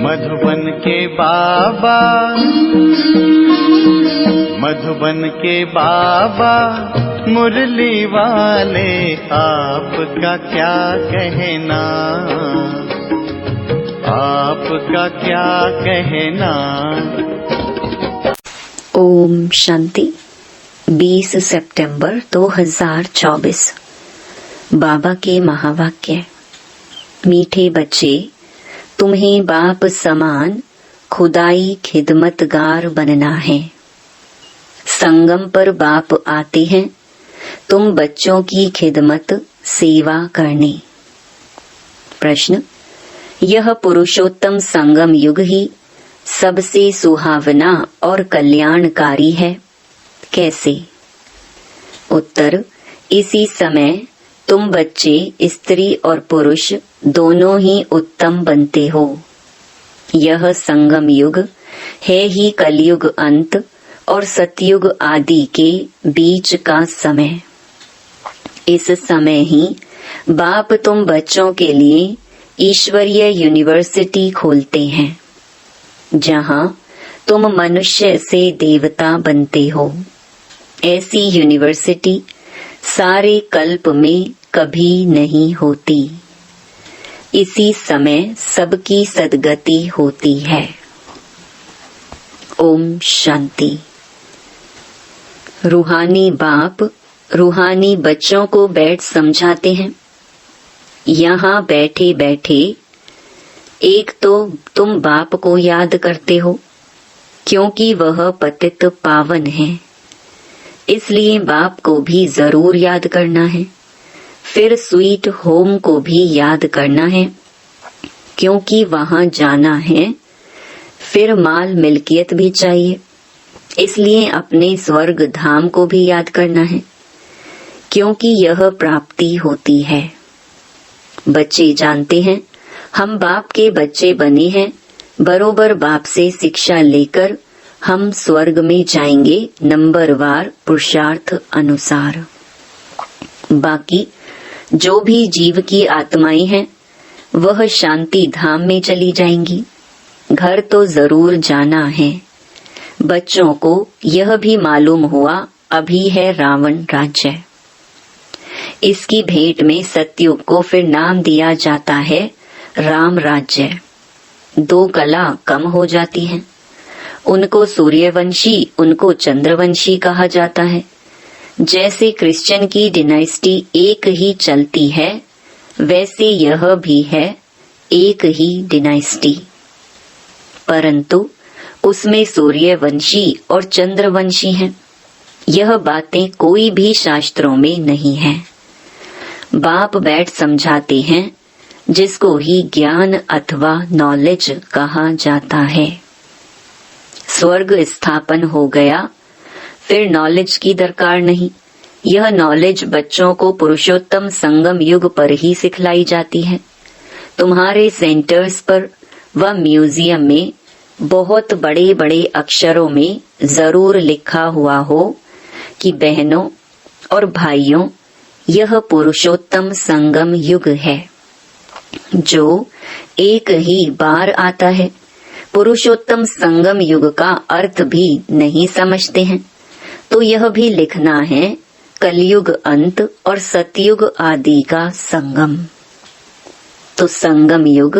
मधुबन के बाबा, मधुबन के बाबा मुरली वाले, आपका क्या कहना, आपका क्या कहना। ओम शांति। 20 सितंबर 2024। बाबा के महावाक्य। मीठे बच्चे, तुम्हें बाप समान खुदाई खिदमतगार बनना है। संगम पर बाप आते हैं तुम बच्चों की खिदमत सेवा करने। प्रश्न, यह पुरुषोत्तम संगम युग ही सबसे सुहावना और कल्याणकारी है, कैसे? उत्तर, इसी समय तुम बच्चे स्त्री और पुरुष दोनों ही उत्तम बनते हो। यह संगम युग है ही कलयुग अंत और सतयुग आदि के बीच का समय। इस समय ही बाप तुम बच्चों के लिए ईश्वरीय यूनिवर्सिटी खोलते हैं, जहां तुम मनुष्य से देवता बनते हो। ऐसी यूनिवर्सिटी सारे कल्प में कभी नहीं होती। इसी समय सबकी सद्गति होती है। ओम शांति। रूहानी बाप रूहानी बच्चों को बैठ समझाते हैं। यहाँ बैठे बैठे एक तो तुम बाप को याद करते हो, क्योंकि वह पतित पावन है, इसलिए बाप को भी जरूर याद करना है। फिर स्वीट होम को भी याद करना है, क्योंकि वहां जाना है। फिर माल मिल्कियत भी चाहिए, इसलिए अपने स्वर्ग धाम को भी याद करना है, क्योंकि यह प्राप्ति होती है। बच्चे जानते हैं हम बाप के बच्चे बने हैं, बरोबर बाप से शिक्षा लेकर हम स्वर्ग में जाएंगे नंबरवार पुरुषार्थ अनुसार। बाकी जो भी जीव की आत्माएं हैं वह शांति धाम में चली जाएंगी। घर तो जरूर जाना है। बच्चों को यह भी मालूम हुआ अभी है रावण राज्य। इसकी भेंट में सतयुग को फिर नाम दिया जाता है राम राज्य। दो कला कम हो जाती हैं, उनको सूर्यवंशी उनको चंद्रवंशी कहा जाता है। जैसे क्रिश्चियन की डिनाइस्टी एक ही चलती है, वैसे यह भी है एक ही डिनाइस्टी, परंतु उसमें सूर्यवंशी और चंद्रवंशी हैं। यह बातें कोई भी शास्त्रों में नहीं है। बाप बैठ समझाते हैं, जिसको ही ज्ञान अथवा नॉलेज कहा जाता है। स्वर्ग स्थापन हो गया, फिर नॉलेज की दरकार नहीं। यह नॉलेज बच्चों को पुरुषोत्तम संगम युग पर ही सिखलाई जाती है। तुम्हारे सेंटर्स पर व म्यूजियम में बहुत बड़े बड़े अक्षरों में जरूर लिखा हुआ हो कि बहनों और भाइयों, यह पुरुषोत्तम संगम युग है जो एक ही बार आता है। पुरुषोत्तम संगम युग का अर्थ भी नहीं समझते हैं, तो यह भी लिखना है कलयुग अंत और सतयुग आदि का संगम। तो संगम युग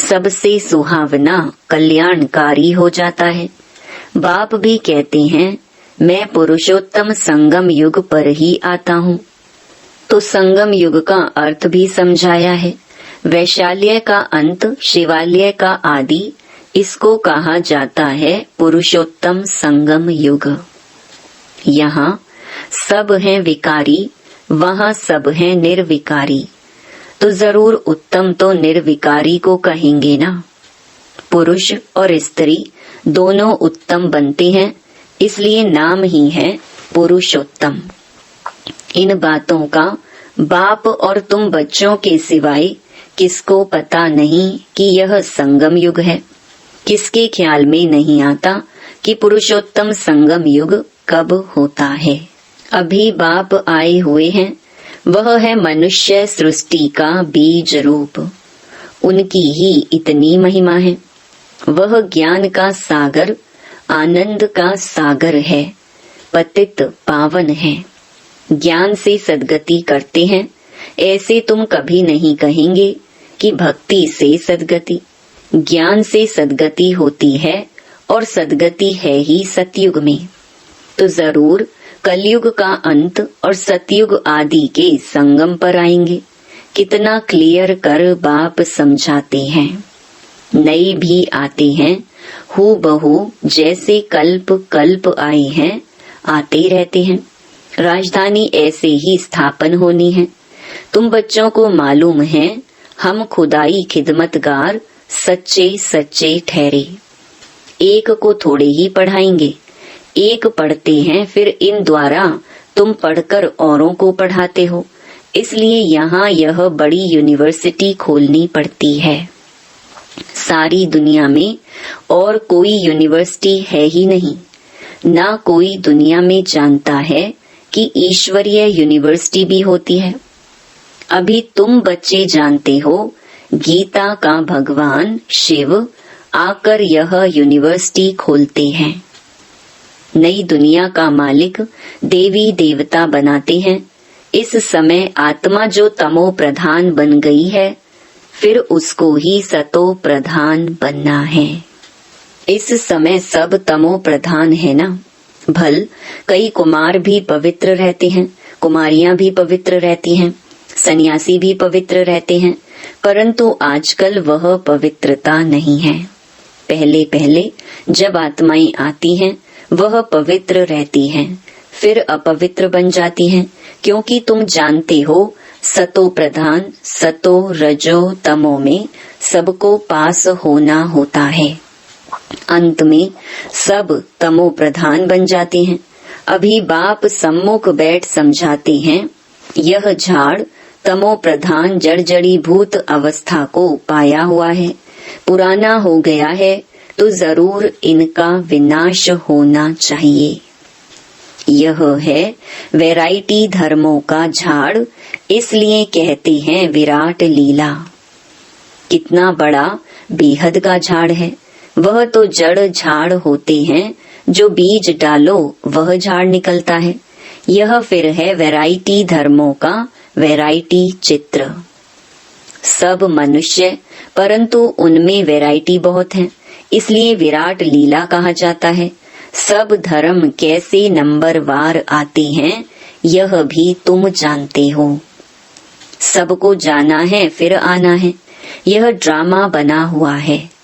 सबसे सुहावना कल्याणकारी हो जाता है। बाप भी कहते हैं मैं पुरुषोत्तम संगम युग पर ही आता हूँ। तो संगम युग का अर्थ भी समझाया है। वैशाल्य का अंत, शिवालय का आदि, इसको कहा जाता है पुरुषोत्तम संगम युग। यहाँ सब हैं विकारी, वहाँ सब हैं निर्विकारी। तो जरूर उत्तम तो निर्विकारी को कहेंगे ना। पुरुष और स्त्री दोनों उत्तम बनते हैं, इसलिए नाम ही है पुरुषोत्तम। इन बातों का बाप और तुम बच्चों के सिवाय किसको पता नहीं कि यह संगम युग है। किसके ख्याल में नहीं आता कि पुरुषोत्तम संगम युग कब होता है। अभी बाप आए हुए हैं, वह है मनुष्य सृष्टि का बीज रूप। उनकी ही इतनी महिमा है। वह ज्ञान का सागर, आनंद का सागर है, पतित पावन है। ज्ञान से सद्गति करते हैं, ऐसे तुम कभी नहीं कहेंगे कि भक्ति से सद्गति। ज्ञान से सद्गति होती है और सद्गति है ही सतयुग में। तो जरूर कलयुग का अंत और सतयुग आदि के संगम पर आएंगे। कितना क्लियर कर बाप समझाते हैं। नए भी आते हैं, हूबहू जैसे कल्प कल्प आए हैं, आते रहते हैं। राजधानी ऐसे ही स्थापन होनी है। तुम बच्चों को मालूम है, हम खुदाई खिदमतगार सच्चे सच्चे ठहरे। एक को थोड़े ही पढ़ाएंगे, एक पढ़ते हैं, फिर इन द्वारा तुम पढ़कर औरों को पढ़ाते हो। इसलिए यहाँ यह बड़ी यूनिवर्सिटी खोलनी पड़ती है। सारी दुनिया में और कोई यूनिवर्सिटी है ही नहीं। ना कोई दुनिया में जानता है कि ईश्वरीय यूनिवर्सिटी भी होती है। अभी तुम बच्चे जानते हो, गीता का भगवान शिव आकर यह यूनिवर्सिटी खोलते हैं। नई दुनिया का मालिक देवी देवता बनाते हैं। इस समय आत्मा जो तमो प्रधान बन गई है, फिर उसको ही सतो प्रधान बनना है। इस समय सब तमो प्रधान है ना। भल कई कुमार भी पवित्र रहते हैं, कुमारियां भी पवित्र रहती हैं, सन्यासी भी पवित्र रहते हैं, परंतु आजकल वह पवित्रता नहीं है। पहले पहले जब आत्माएं आती हैं, वह पवित्र रहती हैं, फिर अपवित्र बन जाती हैं, क्योंकि तुम जानते हो सतो प्रधान, सतो रजो तमो में सबको पास होना होता है। अंत में सब तमो प्रधान बन जाते हैं। अभी बाप सम्मुख बैठ समझाते हैं, यह झाड़ तमो प्रधान जड़ी भूत अवस्था को पाया हुआ है, पुराना हो गया है, तो जरूर इनका विनाश होना चाहिए। यह है वैरायटी धर्मों का झाड़, इसलिए कहते हैं विराट लीला। कितना बड़ा बेहद का झाड़ है। वह तो जड़ झाड़ होते हैं, जो बीज डालो वह झाड़ निकलता है। यह फिर है वैरायटी धर्मों का वैरायटी चित्र। सब मनुष्य, परंतु उनमें वैरायटी बहुत है, इसलिए विराट लीला कहा जाता है। सब धर्म कैसे नंबरवार आते हैं, यह भी तुम जानते हो। सबको जाना है, फिर आना है। यह ड्रामा बना हुआ है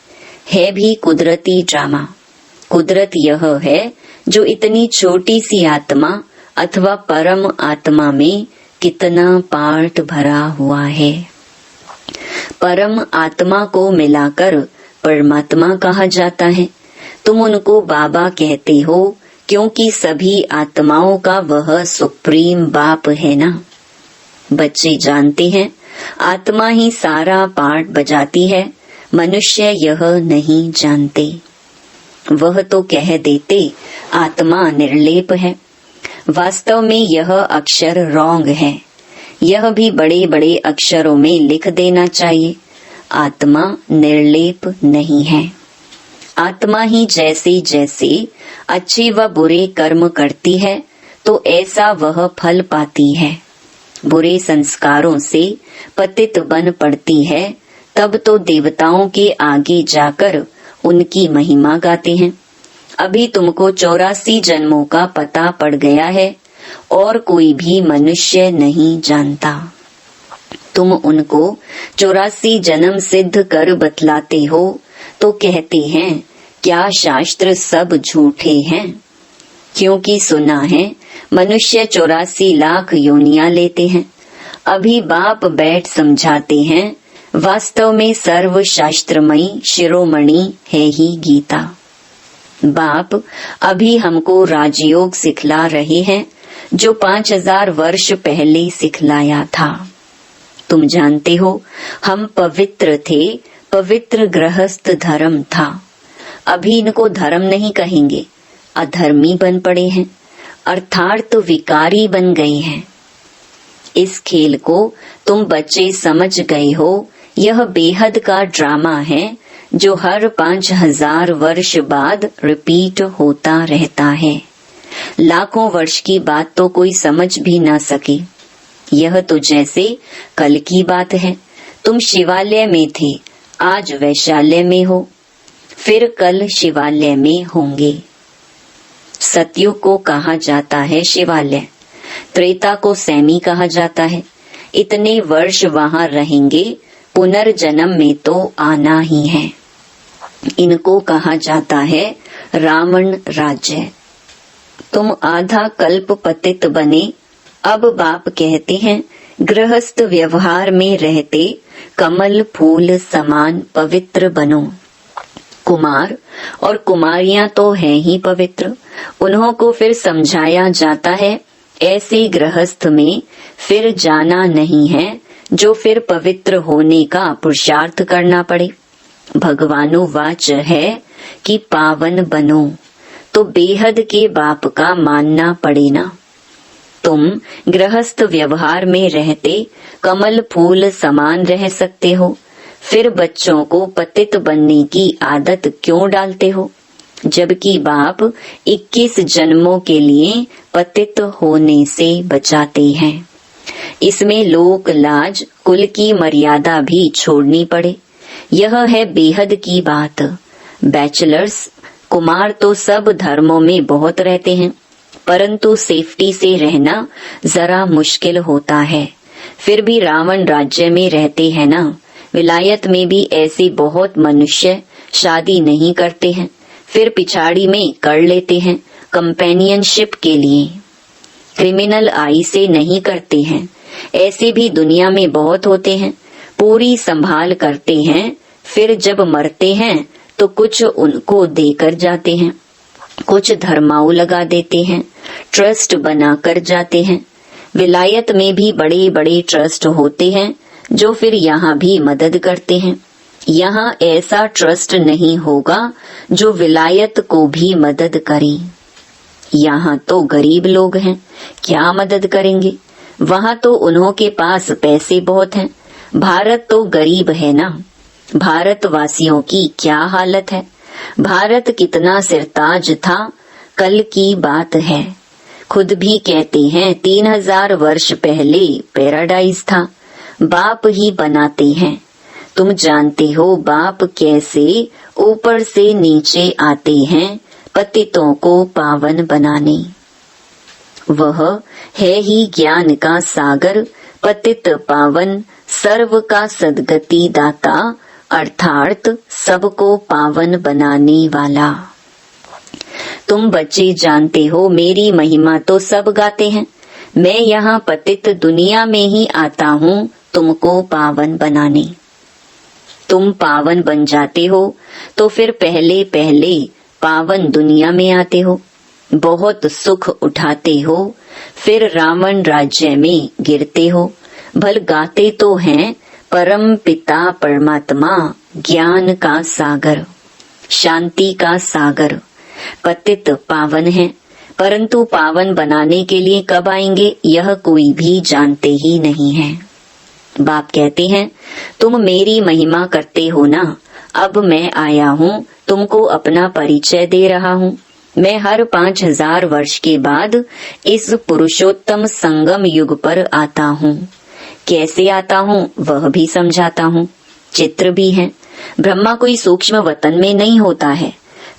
भी कुदरती ड्रामा। कुदरत यह है जो इतनी छोटी सी आत्मा अथवा परम आत्मा में कितना पार्ट भरा हुआ है। परम आत्मा को मिलाकर परमात्मा कहा जाता है। तुम उनको बाबा कहते हो, क्योंकि सभी आत्माओं का वह सुप्रीम बाप है ना। बच्चे जानते हैं आत्मा ही सारा पार्ट बजाती है, मनुष्य यह नहीं जानते। वह तो कह देते आत्मा निर्लेप है। वास्तव में यह अक्षर रॉन्ग है। यह भी बड़े बड़े अक्षरों में लिख देना चाहिए, आत्मा निर्लेप नहीं है। आत्मा ही जैसे जैसे अच्छे व बुरे कर्म करती है, तो ऐसा वह फल पाती है। बुरे संस्कारों से पतित बन पड़ती है, तब तो देवताओं के आगे जाकर उनकी महिमा गाते हैं। अभी तुमको 84 जन्मों का पता पड़ गया है, और कोई भी मनुष्य नहीं जानता। तुम उनको 84 जन्म सिद्ध कर बतलाते हो, तो कहते हैं क्या शास्त्र सब झूठे हैं। क्योंकि सुना है मनुष्य 84 लाख योनियां लेते हैं। अभी बाप बैठ समझाते हैं, वास्तव में सर्व शास्त्रमयी शिरोमणि है ही गीता। बाप अभी हमको राजयोग सिखला रहे हैं, जो 5000 वर्ष पहले सिखलाया था। तुम जानते हो हम पवित्र थे, पवित्र गृहस्थ धर्म था। अभी इनको धर्म नहीं कहेंगे, अधर्मी बन पड़े हैं, अर्थात विकारी बन गए हैं। इस खेल को तुम बच्चे समझ गए हो। यह बेहद का ड्रामा है, जो हर 5000 वर्ष बाद रिपीट होता रहता है। लाखों वर्ष की बात तो कोई समझ भी ना सके। यह तो जैसे कल की बात है। तुम शिवालय में थे, आज वैशाल्य में हो, फिर कल शिवालय में होंगे। सतयुग को कहा जाता है शिवालय, त्रेता को सैमी कहा जाता है। इतने वर्ष वहां रहेंगे, पुनर्जन्म में तो आना ही है। इनको कहा जाता है रावण राज्य। तुम आधा कल्प पतित बने, अब बाप कहते हैं गृहस्थ व्यवहार में रहते कमल फूल समान पवित्र बनो। कुमार और कुमारियां तो हैं ही पवित्र, उन्हों को फिर समझाया जाता है ऐसे गृहस्थ में फिर जाना नहीं है, जो फिर पवित्र होने का पुरुषार्थ करना पड़े। भगवानुवाच है कि पावन बनो, तो बेहद के बाप का मानना पड़े ना। तुम गृहस्थ व्यवहार में रहते कमल फूल समान रह सकते हो, फिर बच्चों को पतित बनने की आदत क्यों डालते हो, जबकि बाप 21 जन्मों के लिए पतित होने से बचाते हैं। इसमें लोक लाज कुल की मर्यादा भी छोड़नी पड़े। यह है बेहद की बात। बैचलर्स कुमार तो सब धर्मों में बहुत रहते हैं, परंतु सेफ्टी से रहना जरा मुश्किल होता है। फिर भी रावण राज्य में रहते हैं ना। विलायत में भी ऐसे बहुत मनुष्य शादी नहीं करते हैं, फिर पिछाड़ी में कर लेते हैं कंपेनियनशिप के लिए। क्रिमिनल आई से नहीं करते हैं, ऐसे भी दुनिया में बहुत होते हैं। पूरी संभाल करते हैं, फिर जब मरते हैं तो कुछ उनको देकर जाते हैं, कुछ धर्माऊ लगा देते हैं, ट्रस्ट बना कर जाते हैं। विलायत में भी बड़े बड़े ट्रस्ट होते हैं जो फिर यहाँ भी मदद करते हैं। यहाँ ऐसा ट्रस्ट नहीं होगा जो विलायत को भी मदद करे। यहाँ तो गरीब लोग हैं, क्या मदद करेंगे। वहाँ तो उन्हों के पास पैसे बहुत हैं। भारत तो गरीब है ना। भारतवासियों की क्या हालत है। भारत कितना सिरताज था, कल की बात है। खुद भी कहते हैं 3000 वर्ष पहले पैराडाइज था, बाप ही बनाते हैं। तुम जानते हो बाप कैसे ऊपर से नीचे आते हैं पतितों को पावन बनाने। वह है ही ज्ञान का सागर, पतित पावन, सर्व का सद्गति दाता, अर्थात सबको पावन बनाने वाला। तुम बच्चे जानते हो मेरी महिमा तो सब गाते हैं। मैं यहाँ पतित दुनिया में ही आता हूँ तुमको पावन बनाने। तुम पावन बन जाते हो तो फिर पहले पहले पावन दुनिया में आते हो, बहुत सुख उठाते हो, फिर रावण राज्य में गिरते हो। भल गाते तो हैं परम पिता परमात्मा, ज्ञान का सागर, शांति का सागर। पतित पावन है, परंतु पावन बनाने के लिए कब आएंगे यह कोई भी जानते ही नहीं है। बाप कहते हैं तुम मेरी महिमा करते हो ना, अब मैं आया हूँ तुमको अपना परिचय दे रहा हूँ। मैं हर 5000 वर्ष के बाद इस पुरुषोत्तम संगम युग पर आता हूँ। कैसे आता हूँ वह भी समझाता हूँ, चित्र भी है। ब्रह्मा कोई सूक्ष्म वतन में नहीं होता है।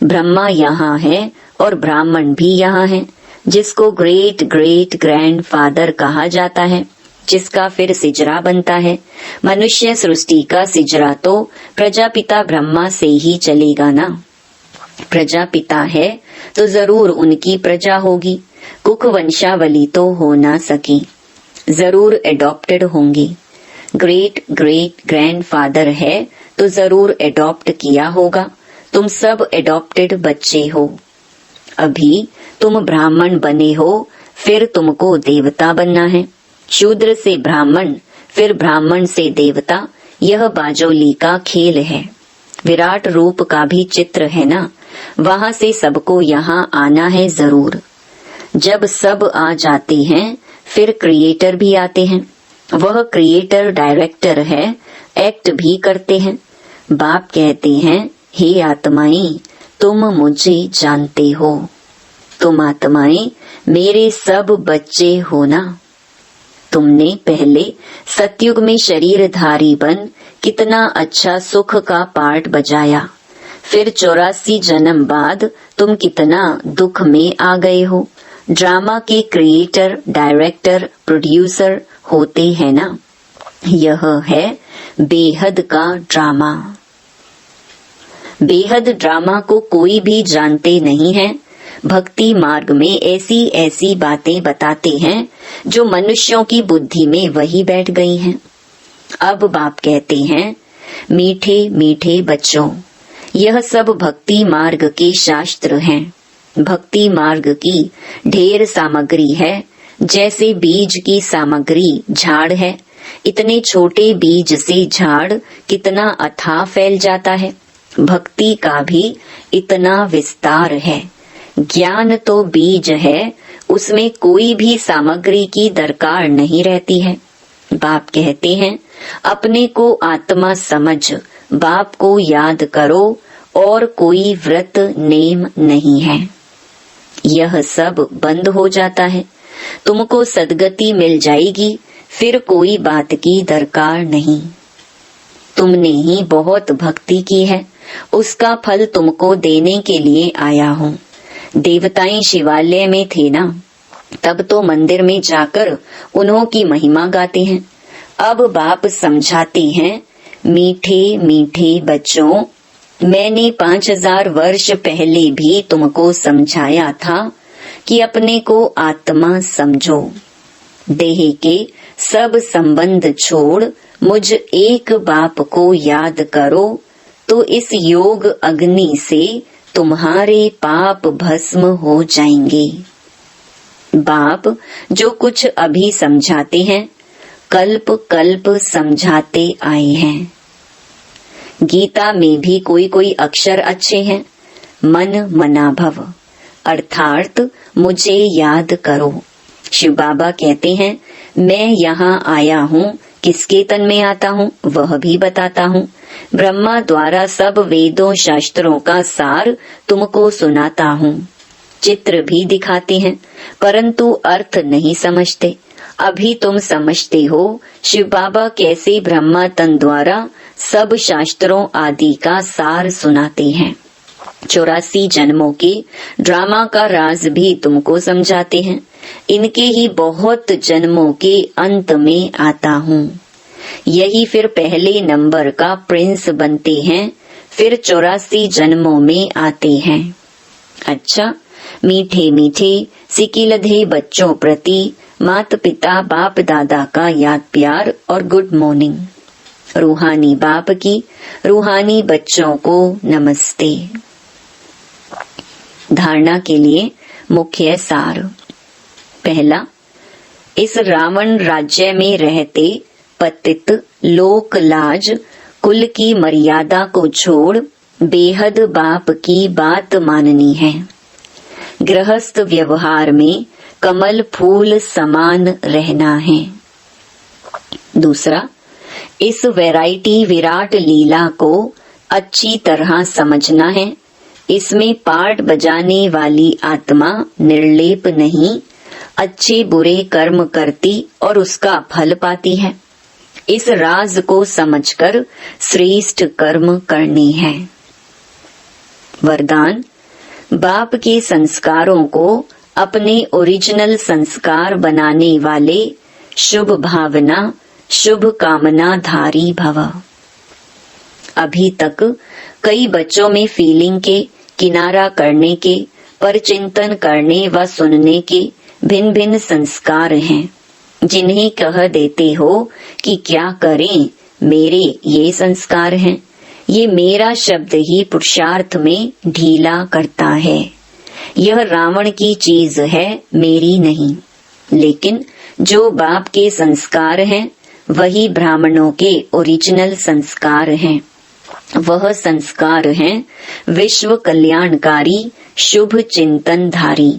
ब्रह्मा यहाँ है और ब्राह्मण भी यहाँ है, जिसको ग्रेट ग्रेट ग्रैंड फादर कहा जाता है, जिसका फिर सिजरा बनता है। मनुष्य सृष्टि का सिजरा तो प्रजापिता ब्रह्मा से ही चलेगा ना। प्रजापिता है तो जरूर उनकी प्रजा होगी। कुक वंशावली तो हो ना सकी, जरूर एडॉप्टेड होंगी। ग्रेट ग्रेट ग्रैंडफादर है तो जरूर एडॉप्ट किया होगा। तुम सब एडॉप्टेड बच्चे हो। अभी तुम ब्राह्मण बने हो, फिर तुमको देवता बनना है। शूद्र से ब्राह्मण, फिर ब्राह्मण से देवता, यह बाजोली का खेल है। विराट रूप का भी चित्र है ना, वहां से सबको यहाँ आना है जरूर। जब सब आ जाते हैं फिर क्रिएटर भी आते हैं। वह क्रिएटर डायरेक्टर है, एक्ट भी करते हैं। बाप कहते हैं, हे आत्माएं, तुम मुझे जानते हो, तुम आत्माएं मेरे सब बच्चे हो ना। तुमने पहले सतयुग में शरीरधारी बन कितना अच्छा सुख का पार्ट बजाया, फिर 84 जन्म बाद तुम कितना दुख में आ गए हो। ड्रामा के क्रिएटर, डायरेक्टर, प्रोड्यूसर होते हैं ना। यह है बेहद का ड्रामा। बेहद ड्रामा को कोई भी जानते नहीं है। भक्ति मार्ग में ऐसी ऐसी बातें बताते हैं जो मनुष्यों की बुद्धि में वही बैठ गई हैं। अब बाप कहते हैं, मीठे मीठे बच्चों, यह सब भक्ति मार्ग के शास्त्र हैं। भक्ति मार्ग की ढेर सामग्री है। जैसे बीज की सामग्री झाड़ है, इतने छोटे बीज से झाड़ कितना अथाह फैल जाता है। भक्ति का भी इतना विस्तार है। ज्ञान तो बीज है, उसमें कोई भी सामग्री की दरकार नहीं रहती है। बाप कहते हैं, अपने को आत्मा समझ बाप को याद करो और कोई व्रत नेम नहीं है। यह सब बंद हो जाता है, तुमको सदगति मिल जाएगी, फिर कोई बात की दरकार नहीं। तुमने ही बहुत भक्ति की है, उसका फल तुमको देने के लिए आया हूँ। देवताएं शिवालय में थे ना, तब तो मंदिर में जाकर उन्हों की महिमा गाते हैं। अब बाप समझाते हैं, मीठे मीठे बच्चों, मैंने 5000 वर्ष पहले भी तुमको समझाया था कि अपने को आत्मा समझो। देह के सब संबंध छोड़ मुझ एक बाप को याद करो, तो इस योग अग्नि से तुम्हारे पाप भस्म हो जाएंगे। बाप जो कुछ अभी समझाते हैं, कल्प कल्प समझाते आए हैं। गीता में भी कोई कोई अक्षर अच्छे हैं। मन मना भव, अर्थात मुझे याद करो। शिव बाबा कहते हैं, मैं यहाँ आया हूँ, किसके तन में आता हूँ वह भी बताता हूँ। ब्रह्मा द्वारा सब वेदों शास्त्रों का सार तुमको सुनाता हूँ। चित्र भी दिखाते हैं, परंतु अर्थ नहीं समझते। अभी तुम समझते हो शिव बाबा कैसे ब्रह्मा तन द्वारा सब शास्त्रों आदि का सार सुनाते हैं। 84 जन्मों के ड्रामा का राज भी तुमको समझाते हैं। इनके ही बहुत जन्मों के अंत में आता हूँ। यही फिर पहले नंबर का प्रिंस बनते हैं, फिर 84 जन्मों में आते हैं। अच्छा, मीठे मीठे सिकिलधे बच्चों प्रति माता पिता बाप दादा का याद प्यार और गुड मॉर्निंग। रूहानी बाप की रूहानी बच्चों को नमस्ते। धारणा के लिए मुख्य सार। पहला, इस रावण राज्य में रहते पतित लोक लाज कुल की मर्यादा को छोड़ बेहद बाप की बात माननी है। गृहस्थ व्यवहार में कमल फूल समान रहना है। दूसरा, इस वैरायटी विराट लीला को अच्छी तरह समझना है। इसमें पार्ट बजाने वाली आत्मा निर्लेप नहीं, अच्छे बुरे कर्म करती और उसका फल पाती है। इस राज को समझकर श्रेष्ठ कर्म करने हैं। वरदान, बाप के संस्कारों को अपने ओरिजिनल संस्कार बनाने वाले शुभ भावना शुभ कामना धारी भव। अभी तक कई बच्चों में फीलिंग के, किनारा करने के, पर चिंतन करने व सुनने के भिन्न भिन्न संस्कार हैं, जिन्हें कह देते हो कि क्या करें, मेरे ये संस्कार हैं। ये मेरा शब्द ही पुरुषार्थ में ढीला करता है। यह रावण की चीज है, मेरी नहीं। लेकिन जो बाप के संस्कार हैं वही ब्राह्मणों के ओरिजिनल संस्कार हैं। वह संस्कार हैं विश्व कल्याणकारी शुभ चिंतन धारी,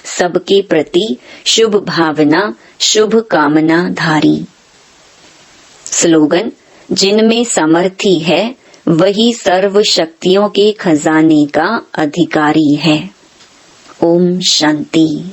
सबके प्रति शुभ भावना शुभ कामना धारी। स्लोगन, जिनमें समर्थी है वही सर्व शक्तियों के खजाने का अधिकारी है। ओम शांति।